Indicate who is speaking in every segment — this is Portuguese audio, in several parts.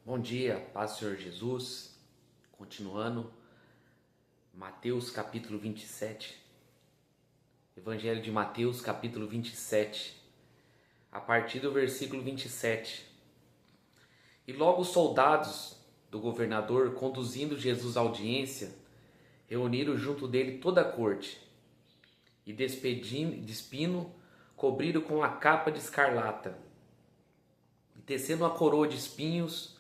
Speaker 1: Bom dia, paz do Senhor Jesus. Continuando, Mateus capítulo 27. Evangelho de Mateus capítulo 27, a partir do versículo 27. E logo os soldados do governador, conduzindo Jesus à audiência, reuniram junto dele toda a corte e despindo, cobriram com a capa de escarlata e tecendo uma coroa de espinhos,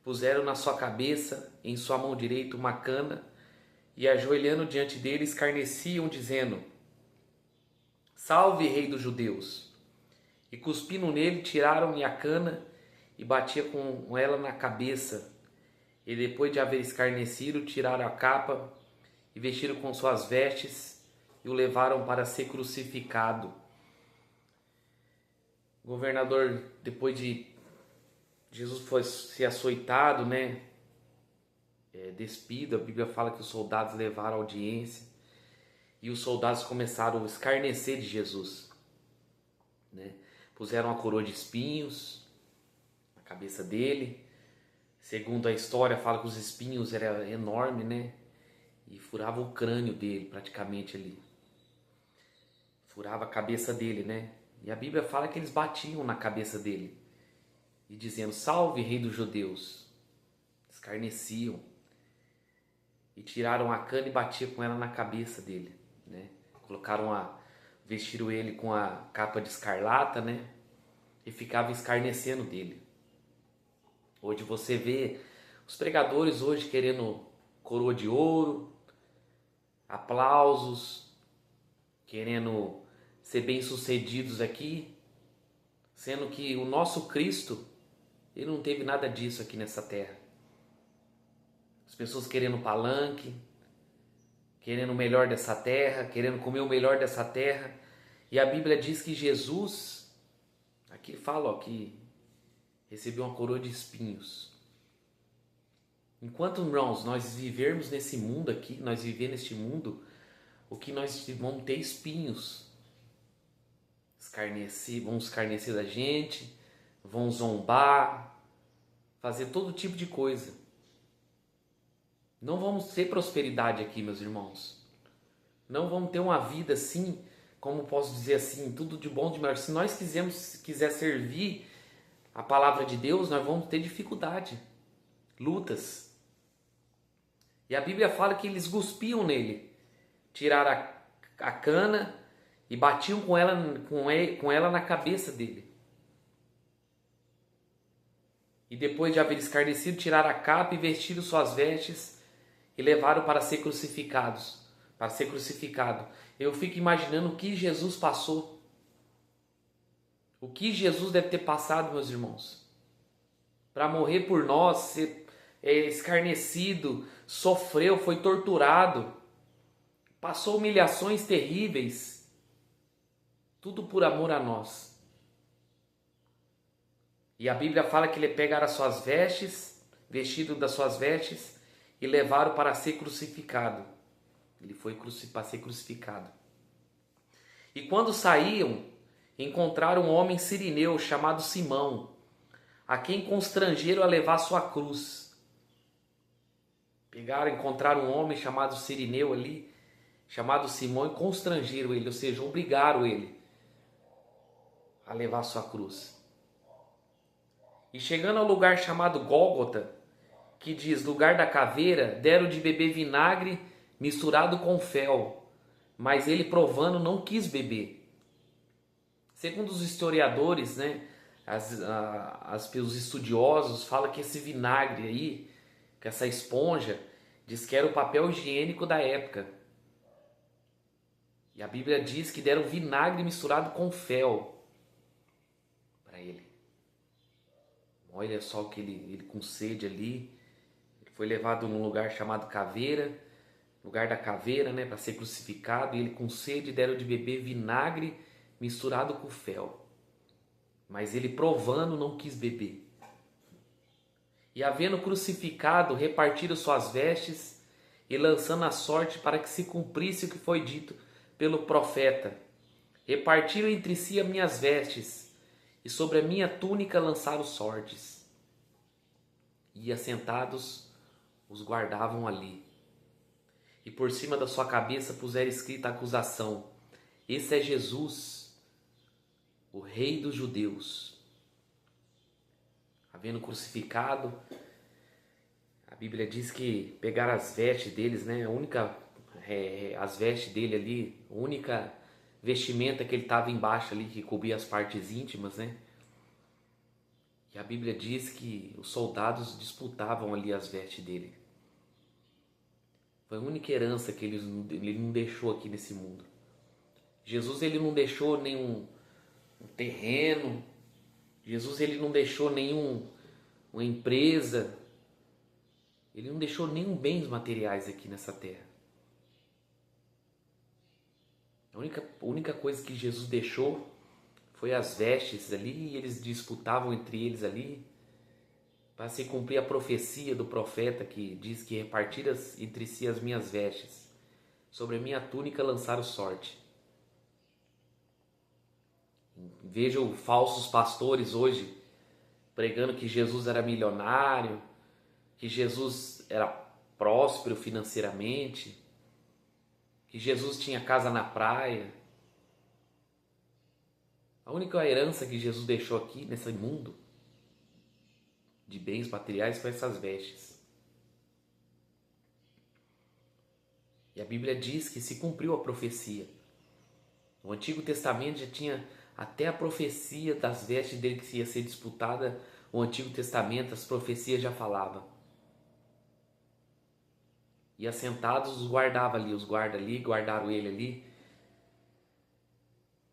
Speaker 1: puseram na sua cabeça, em sua mão direita uma cana, e ajoelhando diante dele escarneciam, dizendo: Salve, Rei dos Judeus! E cuspindo nele, tiraram-lhe a cana e batia com ela na cabeça. E depois de haver escarnecido, tiraram a capa e vestiram com suas vestes e o levaram para ser crucificado. O governador, depois de Jesus foi ser açoitado, despido, a Bíblia fala que os soldados levaram a audiência e os soldados começaram a escarnecer de Jesus, Puseram uma coroa de espinhos na cabeça dele. Segundo a história, fala que os espinhos eram enormes, e furava o crânio dele praticamente ali. Furava a cabeça dele, E a Bíblia fala que eles batiam na cabeça dele e dizendo: Salve, Rei dos Judeus! Escarneciam e tiraram a cana e batiam com ela na cabeça dele, vestiram ele com a capa de escarlata, e ficavam escarnecendo dele. Hoje você vê os pregadores hoje querendo coroa de ouro, aplausos, querendo ser bem-sucedidos aqui, sendo que o nosso Cristo, ele não teve nada disso aqui nessa terra. As pessoas querendo palanque, querendo o melhor dessa terra, querendo comer o melhor dessa terra. E a Bíblia diz que Jesus, aqui fala que recebeu uma coroa de espinhos. Enquanto, irmãos, nós vivermos nesse mundo aqui, nós viver neste mundo, o que nós vamos ter espinhos. Vão escarnecer da gente, vão zombar, fazer todo tipo de coisa. Não vamos ter prosperidade aqui, meus irmãos. Não vamos ter uma vida assim, como posso dizer assim, tudo de bom, de melhor. Se nós quiser servir a palavra de Deus, nós vamos ter dificuldade, lutas. E a Bíblia fala que eles cuspiam nele, tiraram a cana e batiam com ela na cabeça dele. E depois de haver escarnecido, tiraram a capa e vestiram suas vestes e levaram para ser crucificado. Eu fico imaginando o que Jesus passou. O que Jesus deve ter passado, meus irmãos, para morrer por nós, ser escarnecido, sofreu, foi torturado, passou humilhações terríveis, tudo por amor a nós. E a Bíblia fala que ele pegaram as suas vestes, vestido das suas vestes, e levaram para ser crucificado. Ele foi para ser crucificado. E quando saíam, encontraram um homem sirineu chamado Simão, a quem constrangeram a levar sua cruz. Encontraram um homem chamado sirineu ali, chamado Simão, e constrangeram ele, ou seja, obrigaram ele a levar sua cruz. E chegando ao lugar chamado Gólgota, que diz lugar da caveira, deram de beber vinagre misturado com fel, mas ele, provando, não quis beber. Segundo os historiadores, os estudiosos falam que esse vinagre aí, que essa esponja, diz que era o papel higiênico da época. E a Bíblia diz que deram vinagre misturado com fel para ele. Olha só que ele com sede ali, ele foi levado num lugar chamado caveira, lugar da caveira, para ser crucificado, e ele com sede deram de beber vinagre misturado com fel. Mas ele, provando, não quis beber. E havendo crucificado, repartiram suas vestes e lançando a sorte para que se cumprisse o que foi dito pelo profeta. Repartiram entre si as minhas vestes e sobre a minha túnica lançaram sortes. e assentados os guardavam ali. E por cima da sua cabeça puseram escrita a acusação: esse é Jesus, o Rei dos Judeus. Havendo crucificado, a Bíblia diz que pegaram as vestes deles, né? As vestes dele ali, a única vestimenta que ele estava embaixo ali, que cobria as partes íntimas, né? E a Bíblia diz que os soldados disputavam ali as vestes dele. Foi a única herança que ele não deixou aqui nesse mundo. Jesus, ele não deixou nenhum terreno. Jesus, ele não deixou nenhuma empresa. Ele não deixou nenhum bens materiais aqui nessa terra. A única coisa que Jesus deixou foi as vestes ali, e eles disputavam entre eles ali, para se cumprir a profecia do profeta que diz que repartiram entre si as minhas vestes, sobre a minha túnica lançaram sorte. Vejo falsos pastores hoje pregando que Jesus era milionário, que Jesus era próspero financeiramente, que Jesus tinha casa na praia. A única herança que Jesus deixou aqui nesse mundo de bens materiais foi essas vestes. E a Bíblia diz que se cumpriu a profecia. No Antigo Testamento já tinha até a profecia das vestes dele que ia ser disputada. O Antigo Testamento, as profecias já falavam. E assentados os guardava ali, os guarda ali, guardaram ele ali.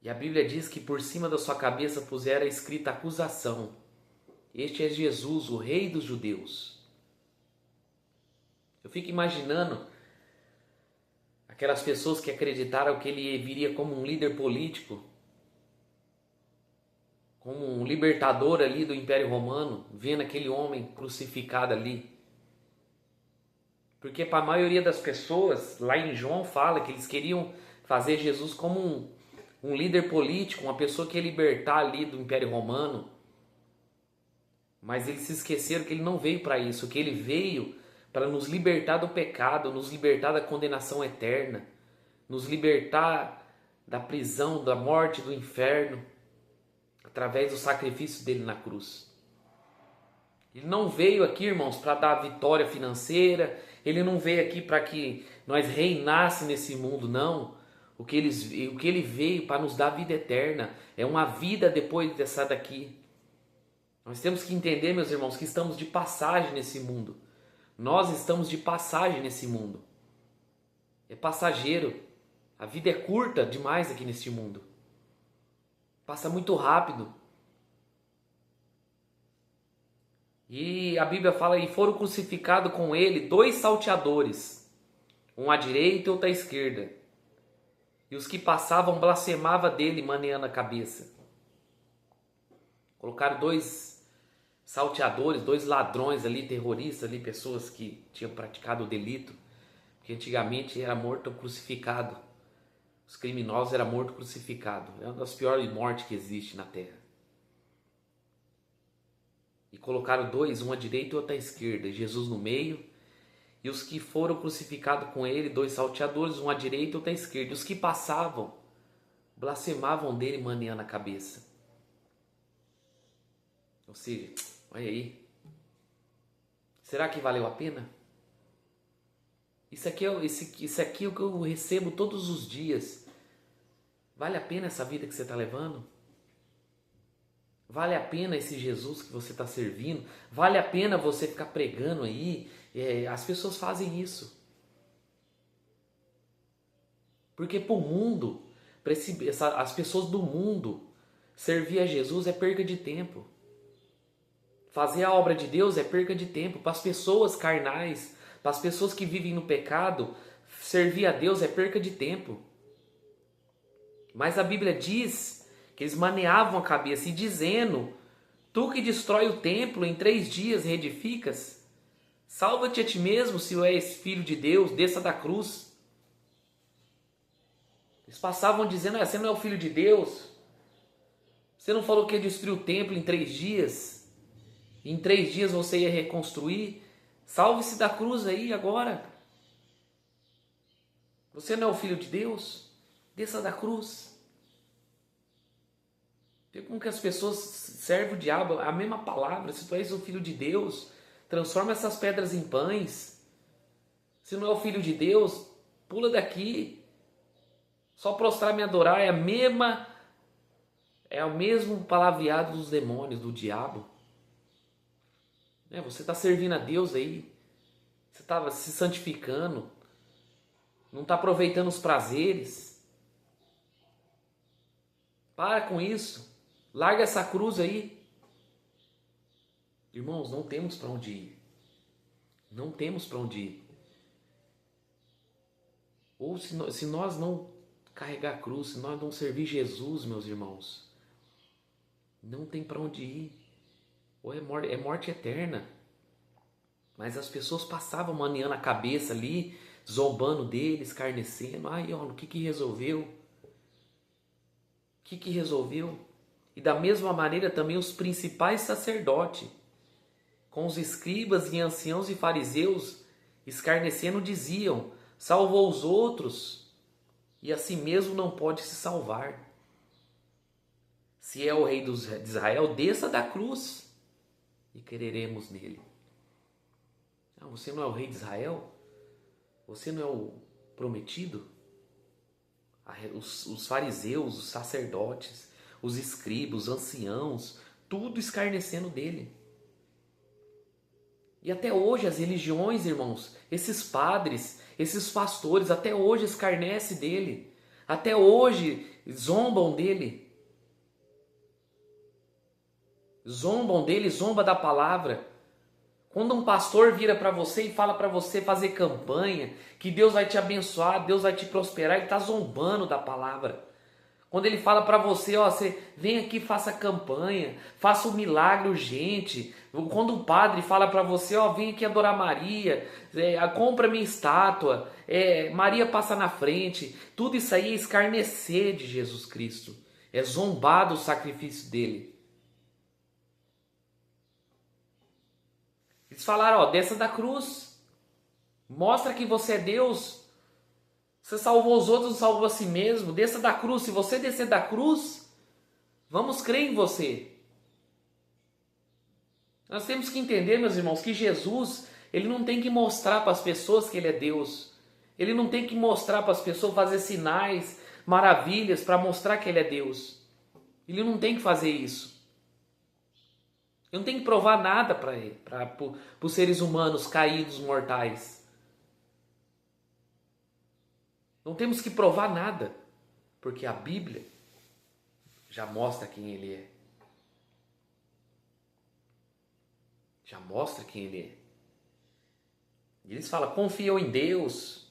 Speaker 1: E a Bíblia diz que por cima da sua cabeça puseram escrita acusação: este é Jesus, o Rei dos Judeus. Eu fico imaginando aquelas pessoas que acreditaram que ele viria como um líder político, como um libertador ali do Império Romano, vendo aquele homem crucificado ali. Porque para a maioria das pessoas, lá em João fala que eles queriam fazer Jesus como um líder político, uma pessoa que ia libertar ali do Império Romano. Mas eles se esqueceram que ele não veio para isso, que ele veio para nos libertar do pecado, nos libertar da condenação eterna, nos libertar da prisão, da morte, do inferno, através do sacrifício dele na cruz. Ele não veio aqui, irmãos, para dar vitória financeira, ele não veio aqui para que nós reinássemos nesse mundo, não. O que ele veio para nos dar vida eterna, é uma vida depois dessa daqui. Nós temos que entender, meus irmãos, que estamos de passagem nesse mundo. Nós estamos de passagem nesse mundo. É passageiro. A vida é curta demais aqui neste mundo. Passa muito rápido. E a Bíblia fala, e foram crucificados com ele 2 salteadores, um à direita e outro à esquerda. E os que passavam blasfemavam dele, maneando a cabeça. Colocaram 2 salteadores, 2 ladrões ali, terroristas ali, pessoas que tinham praticado o delito, porque antigamente era morto ou crucificado. Os criminosos eram morto crucificado. É uma das piores mortes que existe na terra. E colocaram 2, um à direita e outro à esquerda, e Jesus no meio. E os que foram crucificados com ele, 2 salteadores, um à direita e outro à esquerda. E os que passavam blasfemavam dele, maneando a cabeça. Ou seja, olha aí. Será que valeu a pena? Isso aqui é o que eu recebo todos os dias. Vale a pena essa vida que você está levando? Vale a pena esse Jesus que você está servindo? Vale a pena você ficar pregando aí? As pessoas fazem isso. Porque para o mundo, as pessoas do mundo, servir a Jesus é perca de tempo. Fazer a obra de Deus é perca de tempo. Para as pessoas carnais, para as pessoas que vivem no pecado, servir a Deus é perca de tempo. Mas a Bíblia diz que eles maneavam a cabeça e dizendo: tu que destrói o templo, em 3 dias reedificas, salva-te a ti mesmo, se és filho de Deus, desça da cruz. Eles passavam dizendo: você não é o filho de Deus? Você não falou que ia destruir o templo em 3 dias? Em 3 dias você ia reconstruir. Salve-se da cruz aí agora. Você não é o filho de Deus? Desça da cruz. Vê como que as pessoas servem o diabo, a mesma palavra. Se tu és o filho de Deus, transforma essas pedras em pães. Se não é o filho de Deus, pula daqui. Só prostrar e me adorar é o mesmo palavreado dos demônios, do diabo. Você está servindo a Deus aí. Você está se santificando. Não está aproveitando os prazeres. Para com isso. Larga essa cruz aí. Irmãos, não temos para onde ir. Não temos para onde ir. Ou se nós não carregar a cruz, se nós não servir Jesus, meus irmãos, não tem para onde ir. Ou é morte eterna. Mas as pessoas passavam maneando a cabeça ali, zombando dele, escarnecendo. Ai, ó, o que resolveu? O que resolveu? E da mesma maneira também os principais sacerdotes, com os escribas e anciãos e fariseus, escarnecendo, diziam: salvou os outros, e a si mesmo não pode se salvar. Se é o rei de Israel, desça da cruz e creremos nele. Não, você não é o rei de Israel? Você não é o prometido? Os fariseus, os sacerdotes, os escribas, os anciãos, tudo escarnecendo dele. E até hoje as religiões, irmãos, esses padres, esses pastores, até hoje escarnecem dele. Até hoje zombam dele. Zombam dele, zomba da palavra. Quando um pastor vira para você e fala para você fazer campanha, que Deus vai te abençoar, Deus vai te prosperar, ele está zombando da palavra. Quando ele fala para você, ó, você vem aqui, faça campanha, faça um milagre urgente. Quando um padre fala para você, ó, vem aqui adorar Maria, compra minha estátua, Maria passa na frente. Tudo isso aí é escarnecer de Jesus Cristo. É zombar do sacrifício dele. Eles falaram, ó, desça da cruz. Mostra que você é Deus. Você salvou os outros, salvou a si mesmo. Desça da cruz. Se você descer da cruz, vamos crer em você. Nós temos que entender, meus irmãos, que Jesus, ele não tem que mostrar para as pessoas que ele é Deus. Ele não tem que mostrar para as pessoas, fazer sinais, maravilhas para mostrar que ele é Deus. Ele não tem que fazer isso. Ele não tem que provar nada para ele, para os seres humanos caídos, mortais. Não temos que provar nada, porque a Bíblia já mostra quem ele é. Já mostra quem ele é. E eles falam, confiou em Deus.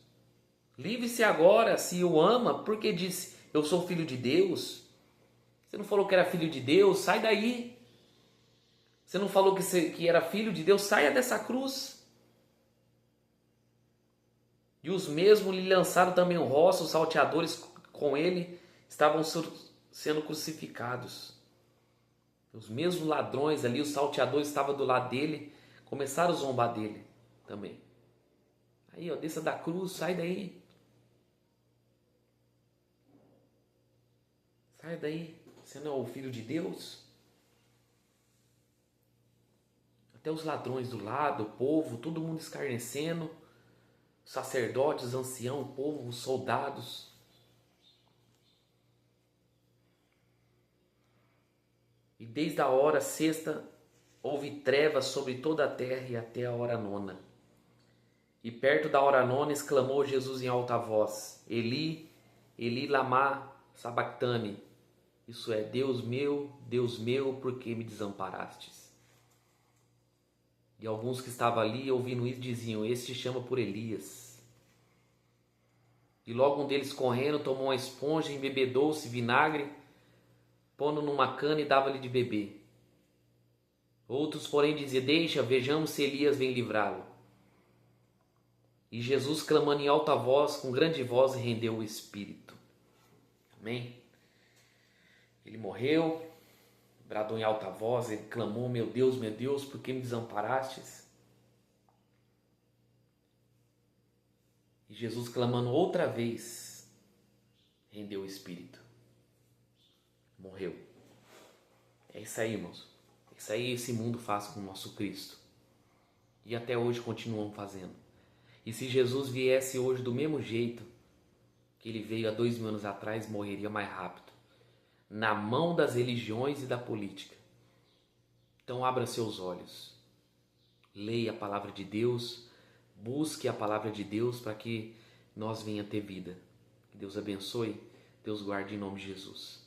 Speaker 1: Livre-se agora, se o ama, porque disse, eu sou filho de Deus. Você não falou que era filho de Deus? Sai daí. Você não falou que era filho de Deus? Saia dessa cruz. E os mesmos lhe lançaram também o rosto, os salteadores com ele estavam sendo crucificados. Os mesmos ladrões ali, os salteadores estavam do lado dele, começaram a zombar dele também. Aí, ó, desça da cruz, sai daí. Sai daí, você não é o filho de Deus? Até os ladrões do lado, o povo, todo mundo escarnecendo. Sacerdotes, ancião, o povo, os soldados. E desde a hora sexta houve trevas sobre toda a terra e até a hora nona. E perto da hora nona exclamou Jesus em alta voz: Eli, Eli lama sabactani. Isso é, Deus meu, por que me desamparastes? E alguns que estavam ali ouvindo isso diziam, este chama por Elias. E logo um deles correndo tomou uma esponja, embebedou-se vinagre, pondo numa cana e dava-lhe de beber. Outros porém diziam, deixa, vejamos se Elias vem livrá-lo. E Jesus, clamando em alta voz, com grande voz, rendeu o Espírito. Amém? Ele morreu, bradou em alta voz, ele clamou: meu Deus, por que me desamparastes? E Jesus, clamando outra vez, rendeu o espírito. Morreu. É isso aí, irmãos. É isso aí esse mundo faz com o nosso Cristo. E até hoje continuam fazendo. E se Jesus viesse hoje do mesmo jeito que ele veio há 2000 anos atrás, morreria mais rápido. Na mão das religiões e da política. Então abra seus olhos. Leia a palavra de Deus. Busque a palavra de Deus para que nós venha ter vida. Que Deus abençoe. Deus guarde em nome de Jesus.